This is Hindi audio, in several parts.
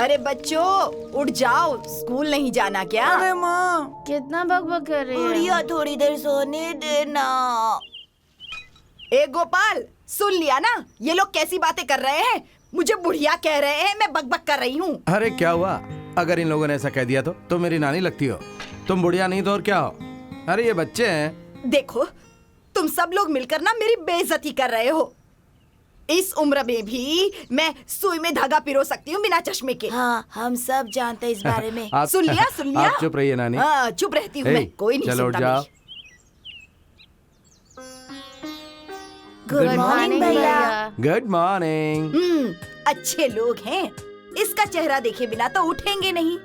अरे बच्चों उठ जाओ, स्कूल नहीं जाना क्या? अरे माँ, कितना बकबक कर रही है। बुढ़िया थोड़ी देर सोने देना। ए गोपाल, सुन लिया ना, ये लोग कैसी बातें कर रहे हैं। मुझे बुढ़िया कह रहे हैं, मैं बकबक कर रही हूँ। अरे क्या हुआ? अगर इन लोगों ने ऐसा कह दिया तो मेरी नानी लगती हो। तुम बुढ़िया नहीं तो और क्या हो? अरे ये बच्चे हैं। देखो, तुम सब लोग मिलकर ना मेरी बेइज्जती कर रहे हो। इस उम्र में भी मैं सुई में धागा पिरो सकती हूँ बिना चश्मे के। हाँ, हम सब जानते हैं इस बारे में। सुन लिया, सुन लिया। आप चुप रहिए नानी। हाँ, चुप रहती हूँ मैं, कोई नहीं चलो सुनता जाओ। गुड मॉर्निंग भैया। Good morning. अच्छे लोग हैं। इसका चेहरा देखे बिना तो उठेंगे नहीं,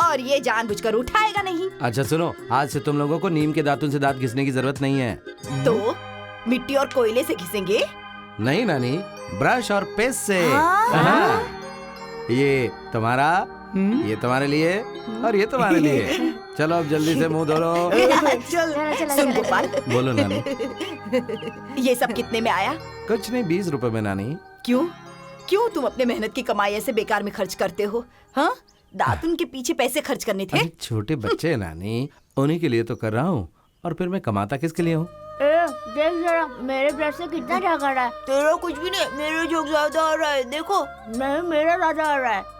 और ये जानबूझकर उठाएगा नहीं। अच्छा सुनो, आज से तुम लोगों को नीम के दातुन से दांत घिसने की जरूरत नहीं है। तो मिट्टी और कोयले से घिसेंगे? नहीं नानी, ब्रश और पेस्ट से। हाँ। ये तुम्हारा, ये तुम्हारे लिए और ये तुम्हारे लिए। चलो अब जल्दी से मुंह धो लो। सुन गोपाल, बोलो नानी। ये सब कितने में आया? कुछ नहीं, 20 रुपए में नानी। क्यों क्यों तुम अपने मेहनत की कमाई ऐसे बेकार में खर्च करते हो? हाँ, दातुन के पीछे पैसे खर्च करने थे। अरे छोटे बच्चे हैं नानी, उन्हीं के लिए तो कर रहा हूँ। और फिर मैं कमाता किसके लिए हूँ? देख जरा, मेरे ब्रश से कितना झाग आ रहा है। तेरा कुछ भी नहीं, मेरे जोक ज्यादा आ रहा है, देखो। नहीं, मेरा ज्यादा आ रहा है।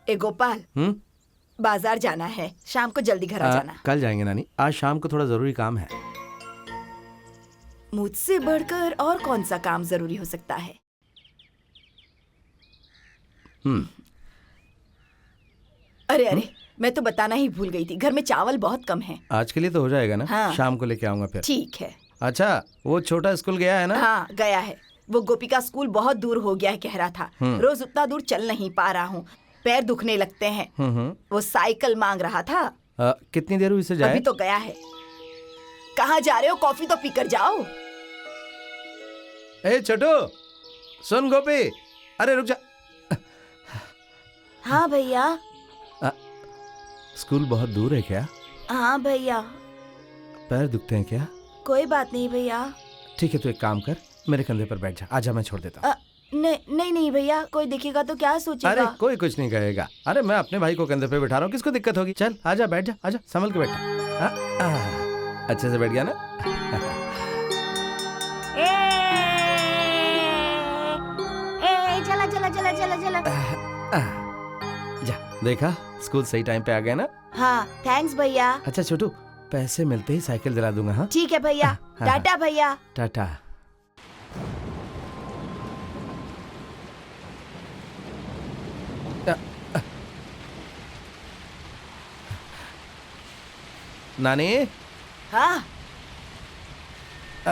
ए गोपाल, बाजार जाना है, शाम को जल्दी घर आ जाना। कल जाएंगे नानी, आज शाम को थोड़ा जरूरी काम है। मुझसे बढ़कर और कौन सा काम जरूरी हो सकता है? अरे अरे, मैं तो बताना ही भूल गई थी, घर में चावल बहुत कम है। आज के लिए तो हो जाएगा ना? हाँ। शाम को लेके आऊंगा फिर। ठीक है। अच्छा, वो छोटा स्कूल गया है ना? हाँ, गया है। वो गोपी का स्कूल बहुत दूर हो गया है कह रहा था। रोज उतना दूर चल नहीं पा रहा हूँ, पैर दुखने लगते हैं। वो साइकिल मांग रहा था। कितनी देर हुई इसे जाए? अभी तो गया है। कहाँ जा रहे हो? कॉफी तो पीकर जाओ। ए छोटू, सुन गोपी, अरे रुक जा। हाँ भैया। स्कूल बहुत दूर है क्या? हाँ भैया। पैर दुखते हैं क्या? कोई बात नहीं भैया। ठीक है, तो एक काम कर, मेरे कंधे पर बैठ जा। आजा, मैं छोड़ देता हूँ। नहीं नहीं भैया, कोई देखेगा तो क्या सोचेगा? अरे कोई कुछ नहीं कहेगा। अरे मैं अपने भाई को कंधे पे बैठा रहा हूँ, किसको दिक्कत होगी? चल आजा, बैठ जा, आजा, संभल के बैठा। अच्छे से बैठ गया ना? चला चला चला चला चला। जा, देखा, स्कूल सही टाइम पे आ गए ना? हाँ, थैंक्स भैया। अच्छा छोटू, पैसे मिलते ही साइकिल दिला दूंगा। हाँ ठीक है भैया। टाटा भैया। टाटा। नानी। हाँ,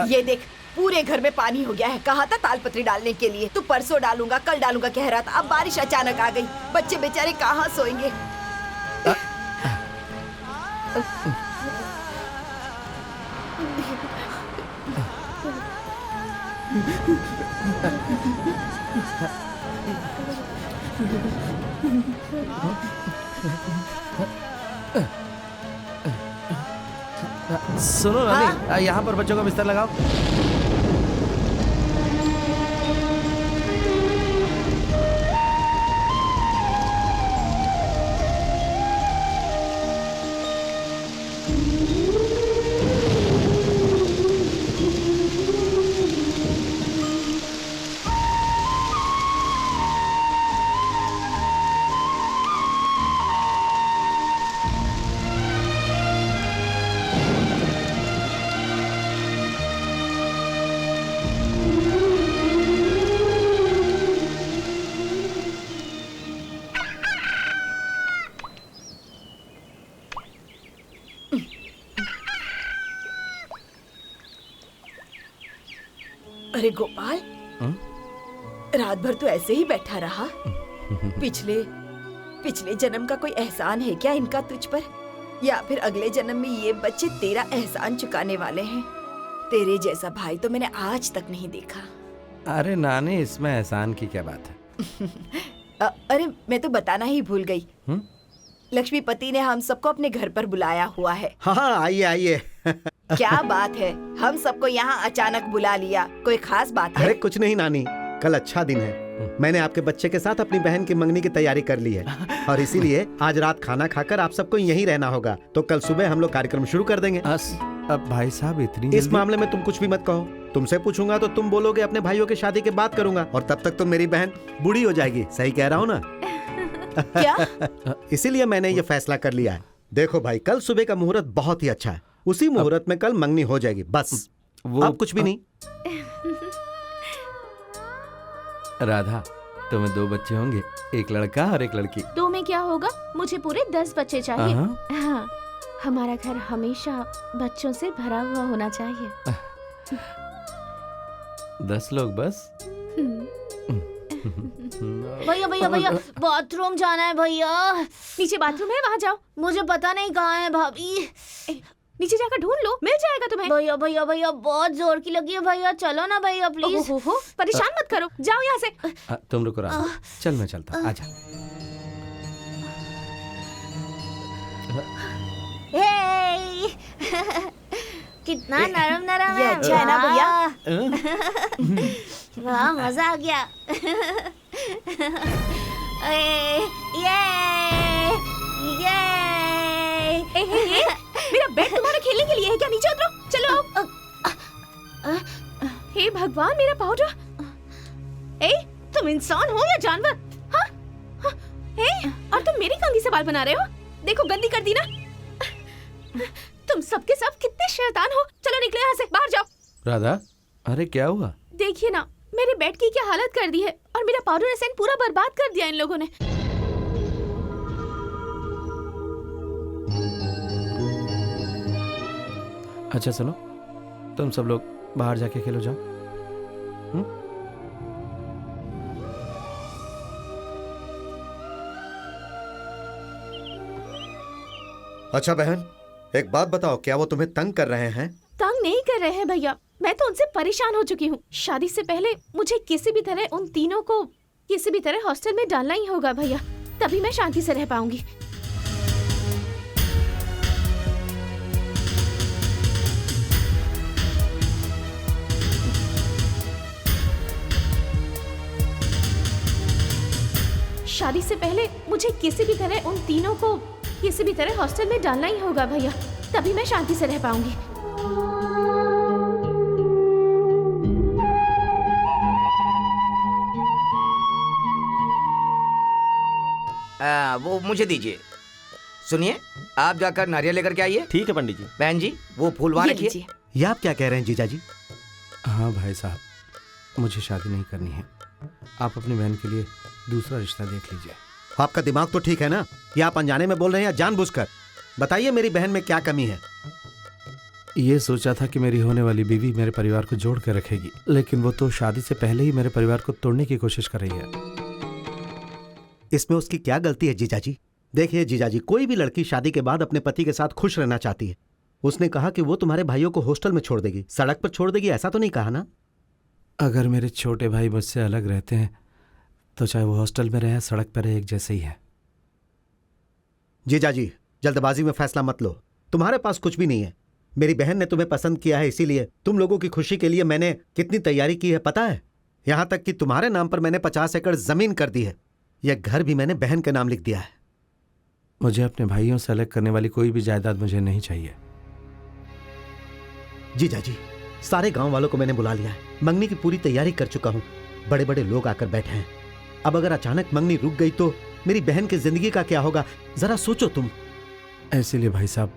ये देख, पूरे घर में पानी हो गया है। कहा था तालपत्री डालने के लिए, तो परसों डालूंगा, कल डालूंगा कह रहा था। अब बारिश अचानक आ गई, बच्चे बेचारे कहाँ सोएंगे? सुनो नानी, यहाँ पर बच्चों का बिस्तर लगाओ। अरे गोपाल, रात भर तो ऐसे ही बैठा रहा। पिछले जन्म का कोई एहसान है क्या इनका तुझ पर, या फिर अगले जन्म में ये बच्चे तेरा एहसान चुकाने वाले हैं? तेरे जैसा भाई तो मैंने आज तक नहीं देखा। अरे नानी, इसमें एहसान की क्या बात है? अरे मैं तो बताना ही भूल गई। लक्ष्मीपति ने हम सबको अपने घर पर बुलाया हुआ है। हाँ आइए आइए। क्या बात है, हम सबको यहाँ अचानक बुला लिया, कोई खास बात है? अरे कुछ नहीं नानी, कल अच्छा दिन है। मैंने आपके बच्चे के साथ अपनी बहन की मंगनी की तैयारी कर ली है और इसीलिए आज रात खाना खाकर आप सबको यहीं रहना होगा। तो कल सुबह हम लोग कार्यक्रम शुरू कर देंगे। अब भाई साहब इतनी इस जल्दी? मामले में तुम कुछ भी मत कहो। तुमसे पूछूंगा तो तुम बोलोगे अपने भाइयों की शादी के बाद करूंगा, और तब तक तो मेरी बहन बूढ़ी हो जाएगी। सही कह रहा हूँ ना? क्या? इसीलिए मैंने ये फैसला कर लिया है। देखो भाई, कल सुबह का मुहूर्त बहुत ही अच्छा है। उसी मुहूर्त में कल मंगनी हो जाएगी, बस। वो अब कुछ भी नहीं। राधा, तुम्हें 2 बच्चे होंगे, एक लड़का और एक लड़की। 2 में क्या होगा, मुझे पूरे 10 बच्चे चाहिए। हाँ। हाँ, हमारा घर हमेशा बच्चों से भरा हुआ होना चाहिए। 10 लोग बस। भैया भैया भैया, बाथरूम जाना है भैया। नीचे बाथरूम है, वहाँ जाओ। मुझे पता नहीं कहाँ है भाभी। नीचे जाकर ढूंढ लो, मिल जाएगा तुम्हें। भैया भैया भैया, बहुत जोर की लगी है भैया, चलो ना भैया प्लीज। हो परेशान मत करो, जाओ यहाँ से। तुम रुको राधा, चल मैं चलता हूँ, आजा। कितना नरम नरम ये है। अच्छा है ना भैया? वाह, मजा आ गया। मेरा बेड तुम्हारे खेलने के लिए है क्या? नीचे उतरो, चलो। हे भगवान, मेरा पाउडर। तुम इंसान हो या जानवर? हाँ? हाँ? और तुम मेरी कंघी से बाल बना रहे हो? देखो गंदी कर दी ना। तुम सबके सब कितने शैतान हो। चलो निकलो यहाँ से, बाहर जाओ। राधा, अरे क्या हुआ? देखिए ना, मेरे बेड की क्या हालत कर दी है, और मेरा पाउडर एसेंस पूरा बर्बाद कर दिया इन लोगों ने। अच्छा सुनो, तुम सब लोग बाहर जाके खेलो, जाओ। अच्छा बहन, एक बात बताओ, क्या वो तुम्हें तंग कर रहे हैं? तंग नहीं कर रहे हैं भैया, मैं तो उनसे परेशान हो चुकी हूँ। शादी से पहले मुझे किसी भी तरह उन तीनों को किसी भी तरह हॉस्टल में डालना ही होगा भैया, तभी मैं शांति से रह पाऊंगी। शादी से पहले मुझे किसी भी तरह उन तीनों को किसी भी तरह हॉस्टल में डालना ही होगा भैया, तभी मैं शांति से रह पाऊंगी। वो मुझे दीजिए। सुनिए, आप जाकर नारियल लेकर के आइए। ठीक है पंडित जी। बहन जी, वो फूल वहाँ ये रखिए। लीजिए। ये आप क्या कह रहे हैं जीजाजी? हाँ भाई साहब, मुझे शादी नहीं करनी है। आप अपनी बहन के लिए दूसरा रिश्ता देख लीजिए। आपका दिमाग तो ठीक है ना? या आप अनजाने में बोल रहे हैं या जानबूझकर? बताइए, मेरी बहन में क्या कमी है? ये सोचा था कि मेरी होने वाली बीवी मेरे परिवार को जोड़ कर रखेगी, लेकिन वो तो शादी से पहले ही मेरे परिवार को तोड़ने की कोशिश कर रही है। इसमें उसकी क्या गलती है जीजाजी? देखिए जीजाजी, कोई भी लड़की शादी के बाद अपने पति के साथ खुश रहना चाहती है। उसने कहा कि वो तुम्हारे भाइयों को हॉस्टल में छोड़ देगी, सड़क पर छोड़ देगी, ऐसा तो नहीं कहा ना? अगर मेरे छोटे भाई मुझसे अलग रहते हैं तो चाहे वो हॉस्टल में रहे सड़क पर रहे, एक जैसे ही है। जीजाजी, जल्दबाजी में फैसला मत लो। तुम्हारे पास कुछ भी नहीं है। मेरी बहन ने तुम्हें पसंद किया है, इसीलिए तुम लोगों की खुशी के लिए मैंने कितनी तैयारी की है पता है? यहां तक कि तुम्हारे नाम पर मैंने 50 एकड़ जमीन कर दी है। यह घर भी मैंने बहन के नाम लिख दिया है। मुझे अपने भाइयों से अलग करने वाली कोई भी जायदाद मुझे नहीं चाहिए। जीजाजी, सारे गांव वालों को मैंने बुला लिया है। मंगनी की पूरी तैयारी कर चुका हूं। बड़े बड़े लोग आकर बैठे हैं। अब अगर अचानक मंगनी रुक गई तो मेरी बहन की जिंदगी का क्या होगा? जरा सोचो तुम। इसीलिए भाई साहब,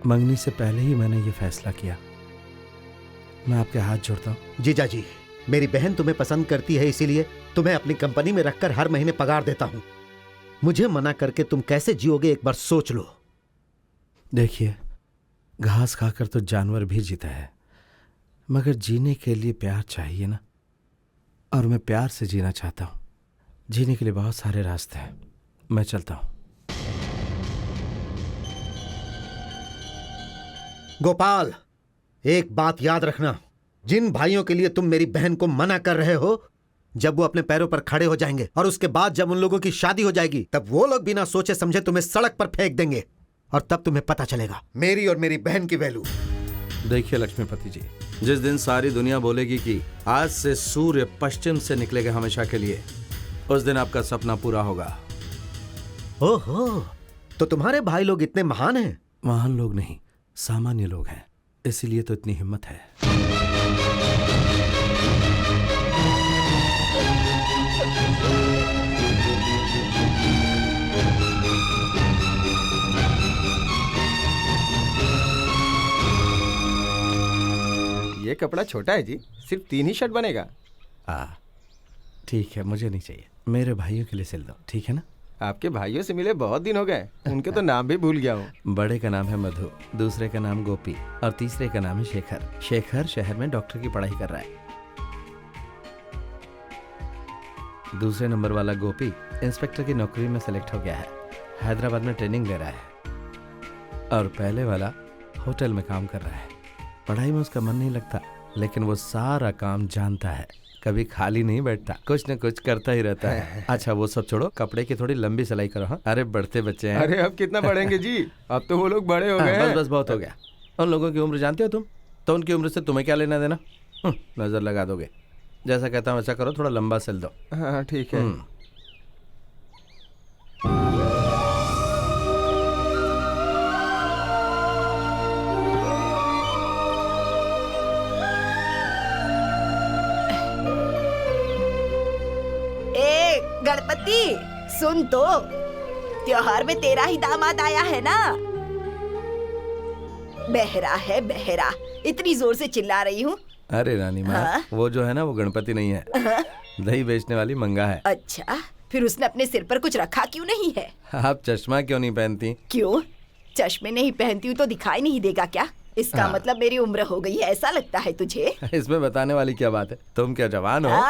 मंगनी से पहले ही मैंने ये फैसला किया। मैं आपके हाथ जोड़ता हूँ। जीजाजी, मेरी बहन तुम्हें पसंद करती है, इसीलिए तुम्हें अपनी कंपनी में रखकर हर महीने पगार देता हूं। मुझे मना करके तुम कैसे जियोगे, एक बार सोच लो। देखिए, घास खाकर तो जानवर भी जीता है, मगर जीने के लिए प्यार चाहिए ना। और मैं प्यार से जीना चाहता हूँ। जीने के लिए बहुत सारे रास्ते हैं। मैं चलता हूँ। गोपाल, एक बात याद रखना, जिन भाइयों के लिए तुम मेरी बहन को मना कर रहे हो, जब वो अपने पैरों पर खड़े हो जाएंगे और उसके बाद जब उन लोगों की शादी हो जाएगी, तब वो लोग बिना सोचे समझे तुम्हें सड़क पर फेंक देंगे और तब तुम्हें पता चलेगा मेरी और मेरी बहन की वैल्यू। देखिए लक्ष्मीपति जी, जिस दिन सारी दुनिया बोलेगी कि आज से सूर्य पश्चिम से निकलेगा हमेशा के लिए, उस दिन आपका सपना पूरा होगा। ओहो, तो तुम्हारे भाई लोग इतने महान हैं? महान लोग नहीं, सामान्य लोग हैं, इसीलिए तो इतनी हिम्मत है। ये कपड़ा छोटा है जी, सिर्फ 3 ही शर्ट बनेगा। ठीक है, मुझे नहीं चाहिए, मेरे भाइयों के लिए सिल दो, ठीक है ना? आपके भाइयों से मिले बहुत दिन हो गए, उनके तो नाम भी भूल गया हूँ। बड़े का नाम है मधु, दूसरे का नाम गोपी और तीसरे का नाम है शेखर। शेखर शहर में डॉक्टर की पढ़ाई कर रहा है। दूसरे नंबर वाला गोपी इंस्पेक्टर की नौकरी में सेलेक्ट हो गया है, हैदराबाद में ट्रेनिंग ले रहा है। और पहले वाला होटल में काम कर रहा है। पढ़ाई में उसका मन नहीं लगता, लेकिन वो सारा काम जानता है, कभी खाली नहीं बैठता, कुछ न कुछ करता ही रहता है। अच्छा वो सब छोड़ो, कपड़े की थोड़ी लंबी सिलाई करो। हाँ, अरे बढ़ते बच्चे हैं। अरे अब कितना बढ़ेंगे जी, अब तो वो लोग बड़े हो गए हैं। बस बस बहुत हो गया। उन लोगों की उम्र जानते हो तुम, तो उनकी उम्र से तुम्हें क्या लेना देना? नजर लगा दोगे। जैसा कहता हूँ वैसा करो, थोड़ा लंबा सिल दो। हाँ ठीक है। गणपति सुन तो, त्योहार में तेरा ही दामाद आया है ना। बहरा है बहरा, इतनी जोर से चिल्ला रही हूँ। अरे रानी माँ, हाँ? वो जो है ना, वो गणपति नहीं है, दही बेचने वाली मंगा है। अच्छा, फिर उसने अपने सिर पर कुछ रखा क्यों नहीं है? आप चश्मा क्यों नहीं पहनती? क्यों? चश्मे नहीं पहनती हूँ तो दिखाई नहीं देगा क्या? इसका मतलब मेरी उम्र हो गई है, ऐसा लगता है तुझे? इसमें बताने वाली क्या बात है, तुम क्या जवान हो?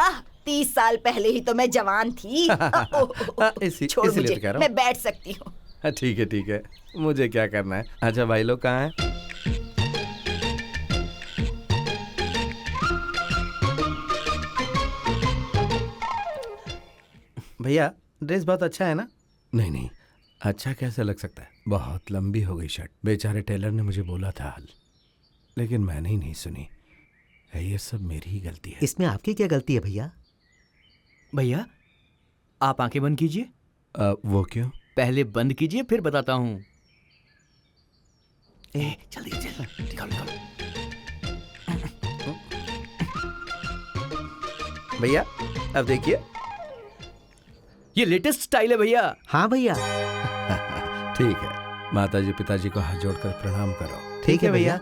30 साल पहले ही तो मैं जवान थी। छोड़ मुझे, मैं बैठ सकती हूँ। ठीक है ठीक है, मुझे क्या करना है। अच्छा भाई लोग कहाँ हैं? भैया ड्रेस बहुत अच्छा है ना? नहीं नहीं, अच्छा कैसे लग सकता है, बहुत लंबी हो गई शर्ट। बेचारे टेलर ने मुझे बोला था, लेकिन मैंने ही नहीं सुनी। ये सब मेरी ही गलती है। इसमें आपकी क्या गलती है भैया? भैया आप आंखें बंद कीजिए। वो क्यों? पहले बंद कीजिए फिर बताता हूँ। जल्दी जल्दी निकालो निकालो। भैया अब देखिए, ये लेटेस्ट स्टाइल है भैया। हाँ भैया। ठीक है, माताजी पिताजी को हाथ जोड़कर प्रणाम करो। ठीक है भैया।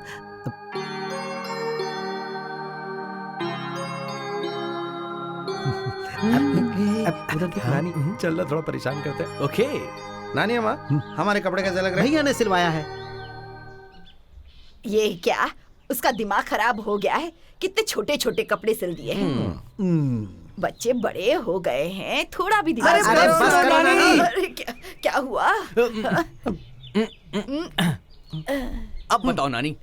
उधर देख नानी, चल रहा, थोड़ा परेशान करते हैं। ओके नानी अम्मा, हमारे कपड़े कैसे लग रहे हैं? भैया ने सिलवाया है। ये क्या, उसका दिमाग खराब हो गया है? कितने छोटे छोटे कपड़े सिल दिए हैं। बच्चे बड़े हो गए हैं, थोड़ा भी दिमाग। अरे बस करो नानी। अरे क्या हुआ? अब बताओ नानी।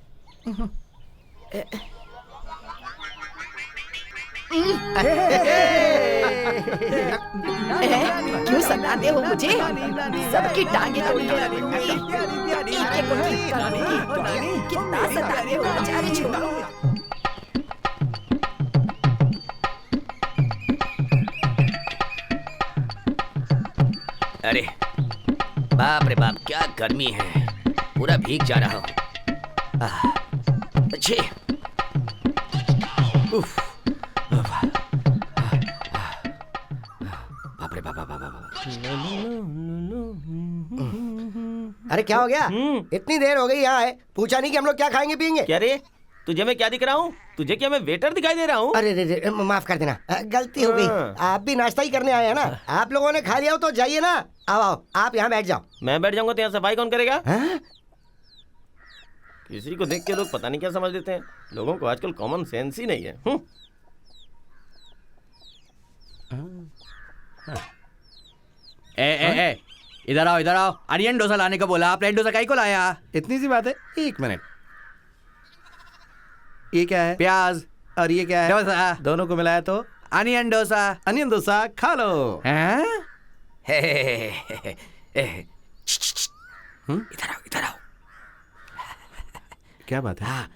क्यों सताते हो मुझे? सबकी टांगे तोड़ के रखूंगी। एक-एक को ठीक कर दूंगी। कितना सताते हो बेचारे छोड़ो। अरे बाप रे बाप, क्या गर्मी है, पूरा भीग जा रहा हूँ। अच्छे उफ, बाप रे बाप बाप बाप। अरे क्या हो गया? इतनी देर हो गई यहाँ है, पूछा नहीं कि हम लोग क्या खाएंगे पियेंगे? क्या रे, तुझे मैं क्या दिख रहा हूँ? तुझे क्या मैं वेटर दिखाई दे रहा हूँ? अरे रे, माफ कर देना, गलती हो गई। आप भी नाश्ता ही करने आए हैं ना? आप लोगों ने खा लिया हो तो जाइए ना। आओ आओ, आप यहाँ बैठ जाओ। मैं बैठ जाऊंगा तो यहाँ सफाई कौन करेगा? हाँ? किसी को देख के लोग पता नहीं क्या समझ लेते हैं। लोगों को आजकल कॉमन सेंस ही नहीं है। ए इधर आओ अनियन डोसा लाने को बोला, प्लेन डोसा काहे को लाया? इतनी सी बात है, 1 मिनट। ये क्या है? प्याज और ये क्या है? डोसा। दोनों को मिलाया तो अनियन डोसा। अनियन डोसा खा लो। हैं? इधर आओ। क्या बात है? हाँ,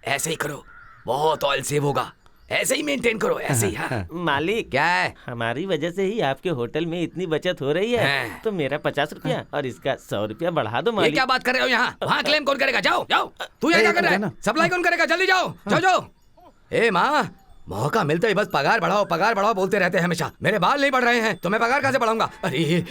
ऐसे ही करो, बहुत ऑयल सेव होगा। ऐसे ही मेंटेन करो, ऐसे ही। हाँ। मालिक, क्या है? हमारी वजह से ही आपके होटल में इतनी बचत हो रही है। हाँ। तो मेरा 50 रुपया और इसका 100 रुपया बढ़ा दो ये मालिक। क्या बात कर रहे हो यहाँ? वहाँ क्लेम कौन करेगा? जाओ जाओ। तू यहाँ क्या कर रहा है? सप्लाई कौन करेगा? जल्दी जाओ जाओ। ए माँ, मौका मिलते ही बस पगार बढ़ाओ बोलते रहते हैं हमेशा। मेरे बाल नहीं बढ़ रहे हैं तो मैं पगार कहाँ से बढ़ाऊंगा? अरे